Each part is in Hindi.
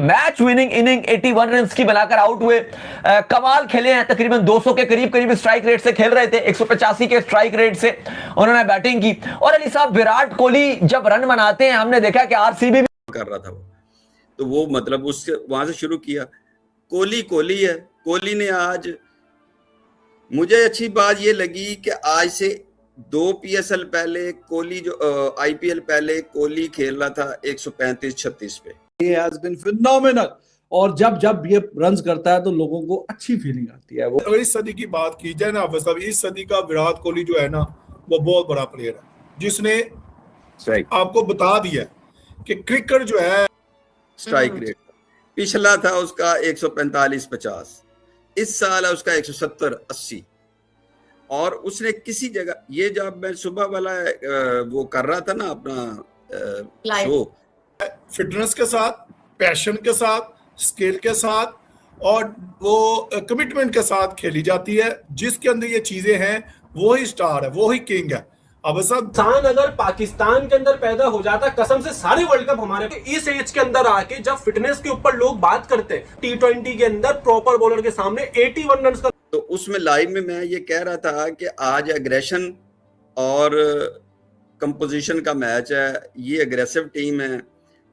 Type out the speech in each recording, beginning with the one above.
मैच विनिंग इनिंग 81 रन की बनाकर आउट हुए। कमाल खेले हैं, तकरीबन 200 के करीब स्ट्राइक रेट से खेल रहे थे, 185 के स्ट्राइक रेट से उन्होंने बैटिंग की। और अली साहब, विराट कोहली जब रन बनाते हैं, हमने देखा कि आरसीबी भी कर रहा था तो वो मतलब उससे वहां से शुरू किया। कोहली है। कोहली ने आज, मुझे अच्छी बात ये लगी कि आज से 2 पीएसएल पहले कोहली जो आईपीएल पहले कोहली खेल रहा था 135-36 पे। He has been phenomenal। और जब ये रन्स करता है तो लोगों को अच्छी फीलिंग आती है। वो अगर इस सदी की बात की जाए ना बस, इस सदी का विराट कोहली जो है ना, वो बहुत बड़ा प्लेयर है, जिसने आपको बता दिया कि क्रिकेट जो है स्ट्राइक रेट पिछला था उसका 145-50, इस साल है उसका 170-80। और उसने किसी जगह, ये जब मैं सुबह वाला वो कर रहा था ना अपना शो, फिटनेस के साथ, पैशन के साथ, स्किल के साथ और वो कमिटमेंट के साथ खेली जाती है। जिसके अंदर ये चीजें हैं वो ही स्टार है, वो ही किंग है। अब सब इंसान अगर पाकिस्तान के अंदर पैदा हो जाता, कसम से सारे वर्ल्ड कप हमारे इस एज के अंदर आके जब फिटनेस के ऊपर लोग बात करते हैं, T20 के अंदर प्रॉपर बॉलर के सामने 81 रन का, तो उसमें लाइव में मैं ये कह रहा था कि आज एग्रेशन और कंपोजिशन का मैच है। ये एग्रेसिव टीम है,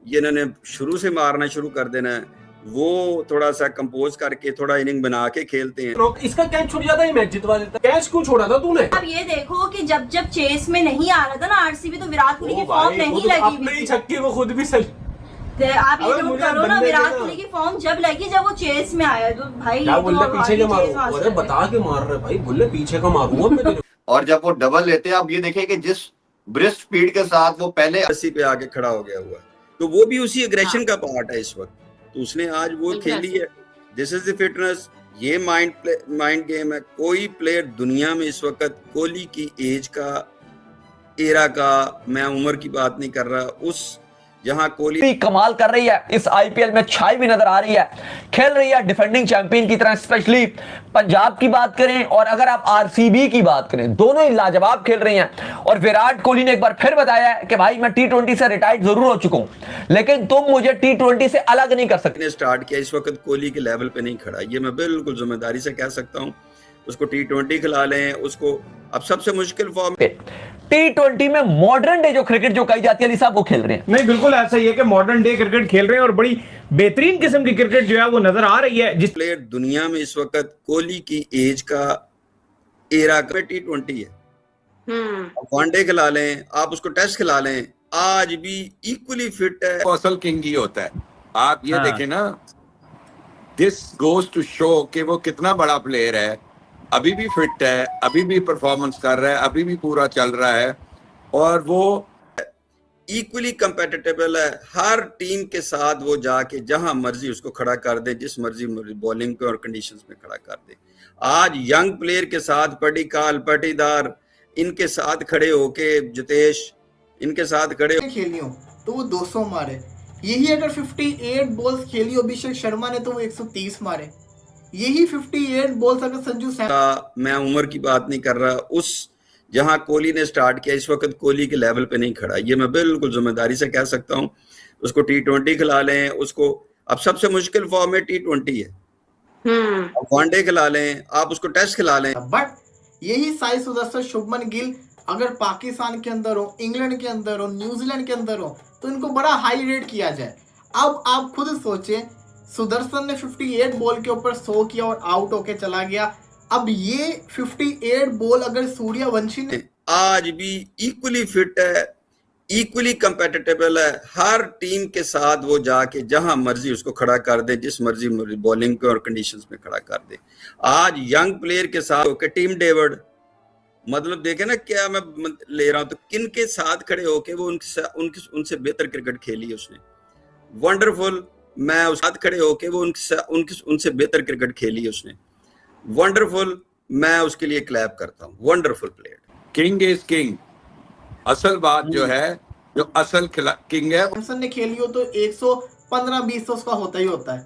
ये इन्होंने शुरू से मारना शुरू कर देना है। वो थोड़ा सा कंपोज करके थोड़ा इनिंग बना के खेलते हैं। इसका कैच छूट जाता है, मैच जितवा देता। कैच क्यों छोड़ा था तूने? अब ये देखो कि जब चेस में नहीं आ रहा था ना आरसीबी, तो विराट कोहली की फॉर्म नहीं लगी अपने ही छक्के को खुद भी सही। आप ये नोट करो ना, विराट कोहली की फॉर्म जब लगी जब वो चेस में आया, तो भाई क्या बोल रहे पीछे के मारो, अरे बता के मार रहे भाई, बोले पीछे का मारूंगा मैं। और जब वो डबल लेते हैं, आप ये देखें कि जिस ब्रिस्क स्पीड के साथ वो पहले 80 पे आके खड़ा हो गया हुआ, तो वो भी उसी एग्रेशन का पार्ट है इस वक्त। तो उसने आज वो खेली है। दिस इज द फिटनेस, ये माइंड गेम है। कोई प्लेयर दुनिया में इस वक्त कोहली की एज का, एरा का, मैं उम्र की बात नहीं कर रहा, उस जहां कोहली कमाल कर रही है, इस आईपीएल में छाई भी नजर आ रही है, खेल रही है डिफेंडिंग चैंपियन की तरह। स्पेशली पंजाब की बात करें और अगर आप आरसीबी की बात करें, दोनों ही लाजवाब खेल रही हैं। और विराट कोहली ने एक बार फिर बताया है कि भाई मैं T20 से रिटायर्ड जरूर हो चुका हूं, लेकिन तुम मुझे T20 से अलग नहीं कर सकते। स्टार्ट किया, इस वक्त कोहली के लेवल पे नहीं खड़ा, ये मैं बिल्कुल जिम्मेदारी से कह सकता हूं। उसको T20 खिला लें, उसको अब सबसे मुश्किल फॉर्म T20 में मॉडर्न डे जो क्रिकेट जो कही जाती है, अली साहब वो खेल रहे हैं। नहीं, बिल्कुल ऐसा ही है कि मॉडर्न डे क्रिकेट खेल रहे हैं और बड़ी बेहतरीन किस्म की क्रिकेट जो है वो नजर आ रही है। जिस प्लेयर दुनिया में इस वक्त कोहली की एज का, एरा का T20 है। वनडे खिला लें, आप उसको टेस्ट खिला लें, आज भी इक्वली फिट है। असल किंग ही होता है। आप ये देखें ना, दिस गोज टू शो कि वो कितना बड़ा प्लेयर है। अभी भी फिट है, अभी भी परफॉर्मेंस कर रहा है, अभी भी पूरा चल रहा है और वो इक्वली कंपेटिटिबल है। हर टीम के साथ वो जाके जहां मर्जी उसको खड़ा कर दे, जिस मर्जी बॉलिंग पे और कंडीशंस में खड़ा कर दे। आज यंग प्लेयर के साथ पटीकाल, पटीदार, इनके साथ खड़े होके, जितेश, इनके साथ खड़े खेली हो तो वो 200 मारे। यही अगर 58 बॉल्स खेली हो अभिषेक शर्मा ने तो वो 130 मारे। यही 58 बॉल्स अगर संजू सैमसन, मैं उम्र की बात नहीं कर रहा, उस जहां कोहली ने स्टार्ट किया, इस वक्त कोहली के लेवल पे नहीं खड़ा, ये मैं बिल्कुल जिम्मेदारी से कह सकता हूं। उसको T20 खिला लें, उसको अब सबसे मुश्किल फॉर्म में T20 है। वनडे खिला लें, आप उसको टेस्ट खिला लें। बट यही साई सुदर्शन, शुभमन गिल अगर पाकिस्तान के अंदर हो, इंग्लैंड के अंदर हो, न्यूजीलैंड के अंदर हो, तो इनको बड़ा हाई रेट किया जाए। अब आप खुद सोचें, सुदर्शन ने 58 बॉल के ऊपर 100 किया और आउट होके चला गया। अब ये 58 बॉल अगर सूर्यवंशी ने, आज भी इक्वली फिट है, इक्वली कंपेटिटिबल है। हर टीम के साथ वो जाके जहां मर्जी उसको खड़ा कर दे, जिस मर्जी बॉलिंग पे और कंडीशंस में खड़ा कर दे। आज यंग प्लेयर के साथ टीम डेविड, मतलब देखे ना क्या मैं ले रहा हूं, तो किन के साथ खड़े होके वो उनसे बेहतर क्रिकेट खेली उसने। वंडरफुल, मैं उस साथ खड़े होके वो उनसे बेहतर क्रिकेट खेली उसने। वंडरफुल, मैं उसके लिए क्लैप करता हूँ। Wonderful player. King is king. असल बात जो है, जो असल किंग है, सैमसन ने खेली हो तो 115-20 तो उसका होता ही होता है।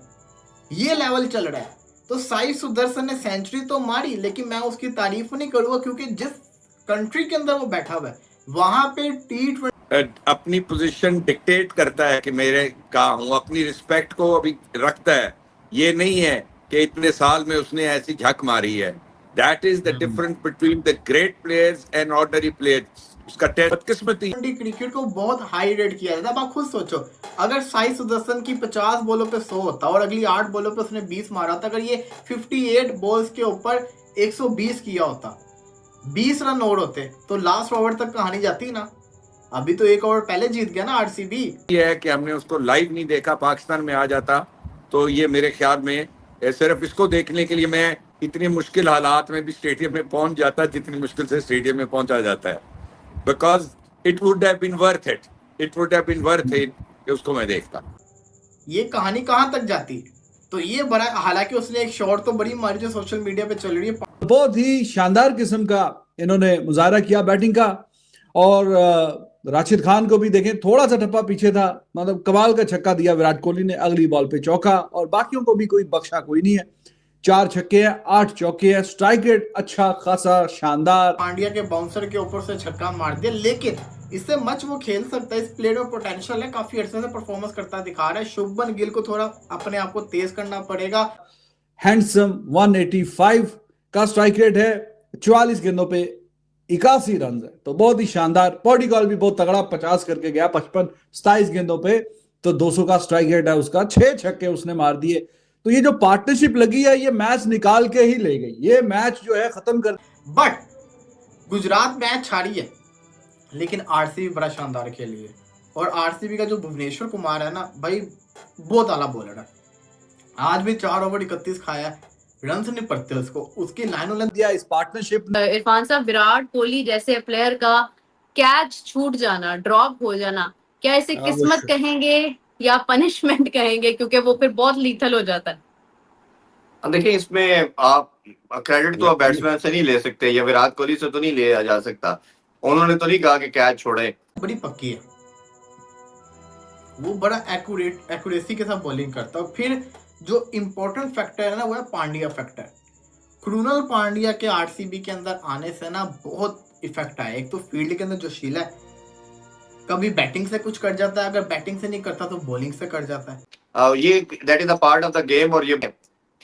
ये लेवल चल रहा है। तो साई सुदर्शन ने सेंचुरी तो मारी, लेकिन मैं उसकी तारीफ नहीं करूंगा क्योंकि जिस कंट्री के अंदर वो बैठा हुआ है वहां पे T20 अपनी पोजीशन डिक्टेट करता है कि मेरे कहाँ हूँ, अपनी रिस्पेक्ट को अभी रखता है। ये नहीं है कि इतने साल में उसने ऐसी झक मारी है। That is the difference between the great players and ordinary players. उसका बदकिस्मती क्रिकेट को बहुत हाई रेट किया जाता है। अब आप खुद सोचो, अगर साई सुदर्शन की 50 बॉलों पे 100 होता और अगली 8 बॉलों पे उसने 20 मारा था, अगर ये 58 बॉल्स के ऊपर 120 किया होता, 20 रन और होते तो लास्ट ओवर तक कहानी जाती ना। अभी तो एक ओवर पहले जीत गया ना आरसीबी। ये है कि हमने उसको लाइव नहीं देखा, पाकिस्तान में आ जाता तो ये मेरे ख्याल में सिर्फ इसको देखने के लिए मैं इतनी मुश्किल हालात में भी स्टेडियम में पहुंच जाता जितनी मुश्किल से स्टेडियम में पहुंचा जाता है, because it would have been worth it कि उसको मैं देखता। ये कहानी कहाँ तक जाती, तो ये बड़ा, हालांकि उसने एक शॉट तो बड़ी मारी जो सोशल मीडिया पे चल रही है। बहुत ही शानदार किस्म का इन्होंने मुजाहरा किया बैटिंग का। और राशिद खान को भी देखें, थोड़ा सा टप्पा पीछे था, मतलब कमाल का छक्का दिया विराट कोहली ने, अगली बॉल पे चौका, और बाकियों को भी कोई बख्शा कोई नहीं है। 4 छक्के हैं, 8 चौके हैं, स्ट्राइक रेट अच्छा खासा शानदार। पांड्या के बाउंसर के ऊपर से छक्का मार दिया, लेकिन इससे मच वो खेल सकता है। इस प्लेयर में पोटेंशियल है, काफी अरसे से परफॉर्मेंस करता दिखा रहा है। शुभमन गिल को थोड़ा अपने आप को तेज करना पड़ेगा। हैंडसम 185 का स्ट्राइक रेट है, 44 गेंदों पे 81 रन है, तो बहुत ही शानदार। पॉडिकॉल भी बहुत तगड़ा 50 करके गया 55 27 गेंदों पे, तो 200 का स्ट्राइक रेट है उसका। 6 छक्के उसने मार दिए। तो ये जो पार्टनरशिप लगी है, ये मैच निकाल के ही ले गई, ये मैच जो है खत्म कर। बट गुजरात मैच हारी है, लेकिन आरसीबी बड़ा शानदार खेली है। और आरसीबी का जो भुवनेश्वर कुमार है ना भाई, बहुत आला बॉलर है। आज भी 4 ओवर 31 खाया है, रन नहीं पड़ते उसको, उसकी लाइनों ने दिया इस पार्टनरशिप ने। इरफान साहब, विराट कोहली जैसे प्लेयर का कैच छूट जाना, ड्रॉप हो जाना, क्या इसे किस्मत कहेंगे या पनिशमेंट कहेंगे, क्योंकि वो फिर बहुत लीथल हो जाता है। अब देखिए, इसमें आप क्रेडिट तो आप बैट्समैन से नहीं ले सकते या विराट कोहली से तो नहीं लिया जा सकता। उन्होंने तो नहीं कहा कि कैच छोड़े। बड़ी पक्की है, वो बड़ा एक्यूरेसी के साथ बॉलिंग करता है। फिर जो इम्पोर्टेंट फैक्टर है ना, वो है पांड्या फैक्टर। कृणाल पांड्या के आरसीबी के अंदर आने से ना बहुत इफेक्ट आया। एक तो फील्ड के अंदर जोशीला है, कभी बैटिंग से कुछ कर जाता है, अगर बैटिंग से नहीं करता तो बॉलिंग से कर जाता है। ये that is a part of the game.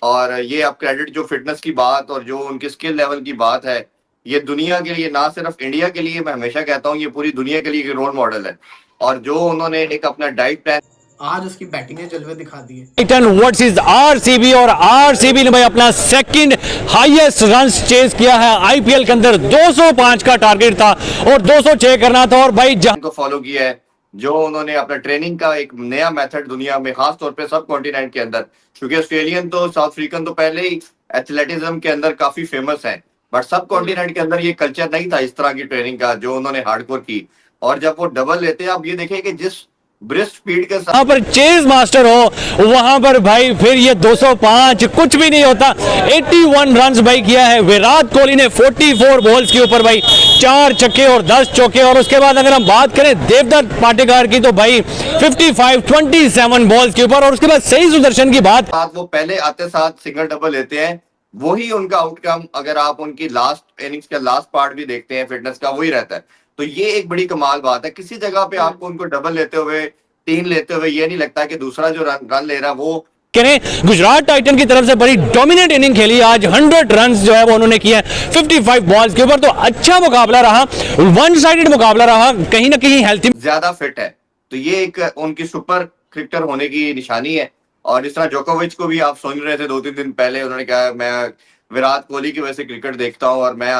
और ये आप क्रेडिट जो फिटनेस की बात और जो उनके स्किल लेवल की बात है, ये दुनिया के लिए, ना सिर्फ इंडिया के लिए, मैं हमेशा कहता हूँ ये पूरी दुनिया के लिए रोल मॉडल है। और जो उन्होंने एक अपना डाइट प्लान, आज उसकी बैटिंग ने जलवे दिखा दिए। टाइटन वर्सेस आरसीबी, और आरसीबी ने भाई अपना सेकंड हाईएस्ट रन्स चेस किया है आईपीएल के अंदर। 205 का टारगेट था और 206 करना था, और भाई को फॉलो किया है, जो उन्होंने अपना ट्रेनिंग का एक नया मेथड दुनिया में, खास तौर पे सब कॉन्टिनेंट के अंदर, क्योंकि ऑस्ट्रेलियन तो साउथ अफ्रीकन तो पहले ही एथलेटिज्म के अंदर काफी फेमस है, बट सब कॉन्टिनेंट के अंदर ये कल्चर नहीं था इस तरह की ट्रेनिंग का जो उन्होंने हार्डकोर की। और जब वो डबल लेते हैं, आप ये देखें कि जिस ब्रिस्ट स्पीड के साथ वहां पर चेज मास्टर हो, वहां पर भाई फिर ये 205 कुछ भी नहीं होता। 81 रन्स भाई किया है विराट कोहली ने 44 बॉल्स के ऊपर भाई, 4 छक्के और 10 चौके। और उसके बाद अगर हम बात करें देवदत्त पाटेकर की, तो भाई 27 बॉल्स के ऊपर। और उसके बाद सही सुदर्शन की बात, वो पहले आते साथ सिंगल डबल लेते हैं, वही उनका आउटकम, अगर आप उनकी लास्ट इनिंग्स का लास्ट पार्ट भी देखते हैं फिटनेस का, वही रहता है। तो ये एक बड़ी कमाल बात है। किसी जगह पे आपको उनको डबल लेते हुए, 3 लेते हुए ये नहीं लगता कि दूसरा जो रन ले रहा वो करें। गुजरात टाइटन की तरफ से बड़ी डोमिनेट इनिंग खेली आज, 100 रन्स जो है वो उन्होंने किए हैं 55 बॉल्स के ऊपर। तो अच्छा मुकाबला रहा, वन साइडेड मुकाबला रहा, कहीं ना कहीं हेल्थी, ज्यादा फिट है, तो ये एक उनकी सुपर क्रिकेटर होने की निशानी है। और जिस तरह जोकोविच को भी आप सुन रहे थे 2-3 दिन पहले, उन्होंने कहा मैं विराट कोहली की वजह से क्रिकेट देखता हूँ और मैं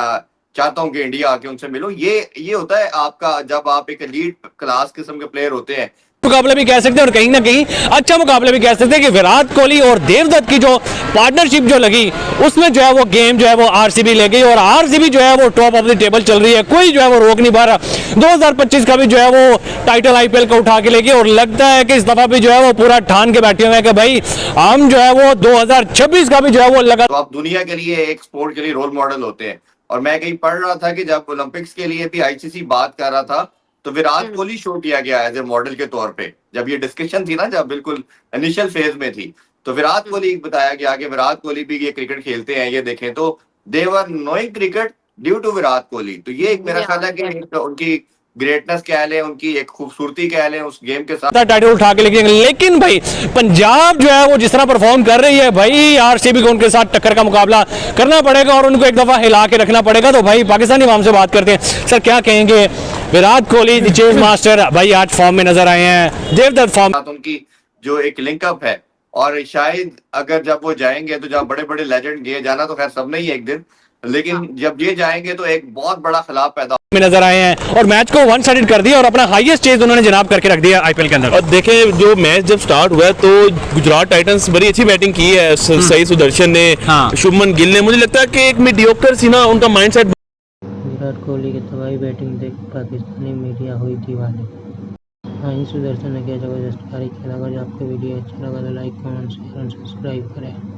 चाहता हूँ कि इंडिया आके उनसे मिलूं। ये होता है आपका, जब आप एक एलीट क्लास किस्म के प्लेयर होते हैं। मुकाबला भी कह सकते हैं और कहीं ना कहीं अच्छा मुकाबला भी कह सकते हैं कि विराट कोहली और देवदत्त की जो पार्टनरशिप जो लगी, उसमें जो है वो गेम जो है वो आरसीबी ले गई। और आरसीबी जो है वो टॉप ऑफ द टेबल चल रही है, कोई जो है वो रोक नहीं पा रहा। 2025 का भी जो है वो टाइटल आईपीएल का उठा के ले गई। और लगता है कि इस दफा भी जो है वो पूरा ठान के बैठे हुए हैं कि भाई हम जो है वो 2026 का भी जो है वो लगा। तो आप दुनिया के लिए, एक स्पोर्ट के लिए रोल मॉडल होते हैं। और मैं कहीं पढ़ रहा था कि जब ओलंपिक्स के लिए भी आईसीसी बात कर रहा था, तो विराट कोहली शो किया गया एज ए मॉडल के तौर पे। जब ये डिस्कशन थी ना, जब बिल्कुल इनिशियल फेज में थी, तो विराट कोहली बताया गया कि विराट कोहली भी ये क्रिकेट खेलते हैं। ये देखें तो they were knowing cricket due to Virat Kohli. तो ये एक मेरा ख्याल है कि उनकी ग्रेटनेस कह लें, उनकी एक खूबसूरती कह लें उस गेम के साथ। टाइटल उठा के लेके, लेकिन भाई पंजाब जो है वो जिस तरह परफॉर्म कर रही है भाई, आरसीबी को उनके साथ टक्कर का मुकाबला करना पड़ेगा और उनको एक दफा हिला के रखना पड़ेगा। तो भाई पाकिस्तानी अवाम से बात करते हैं, सर क्या कहेंगे? विराट कोहली चेज मास्टर भाई आज फॉर्म में नजर आए हैं, देवदत्त फॉर्म, उनकी जो एक लिंकअप है, और शायद अगर जब वो जाएंगे तो जब बड़े बड़े लेजेंड गए, जाना तो खैर सबने ही एक दिन, लेकिन जब ये जाएंगे तो एक बहुत बड़ा खिलाफ पैदा में नजर आए हैं और मैच को वन साइडेड कर दिया और अपना हाईएस्ट चेज उन्होंने जनाब करके रख दिया आईपीएल के अंदर। और देखें जो मैच जब स्टार्ट हुआ है तो गुजरात टाइटंस बड़ी अच्छी बैटिंग की है, सही सुदर्शन ने, शुभमन गिल ने, मुझे लगता है कि एक मीडियोकर सी ना उनका माइंडसेट। विराट कोहली की तबाही बैटिंग देख पाकिस्तानी मीडिया हुई दीवानी। हाँ, सुदर्शन ने क्या जबरदस्त पारी खेला। अगर आपको वीडियो अच्छा लगा तो लाइक, कमेंट, शेयर और सब्सक्राइब करें।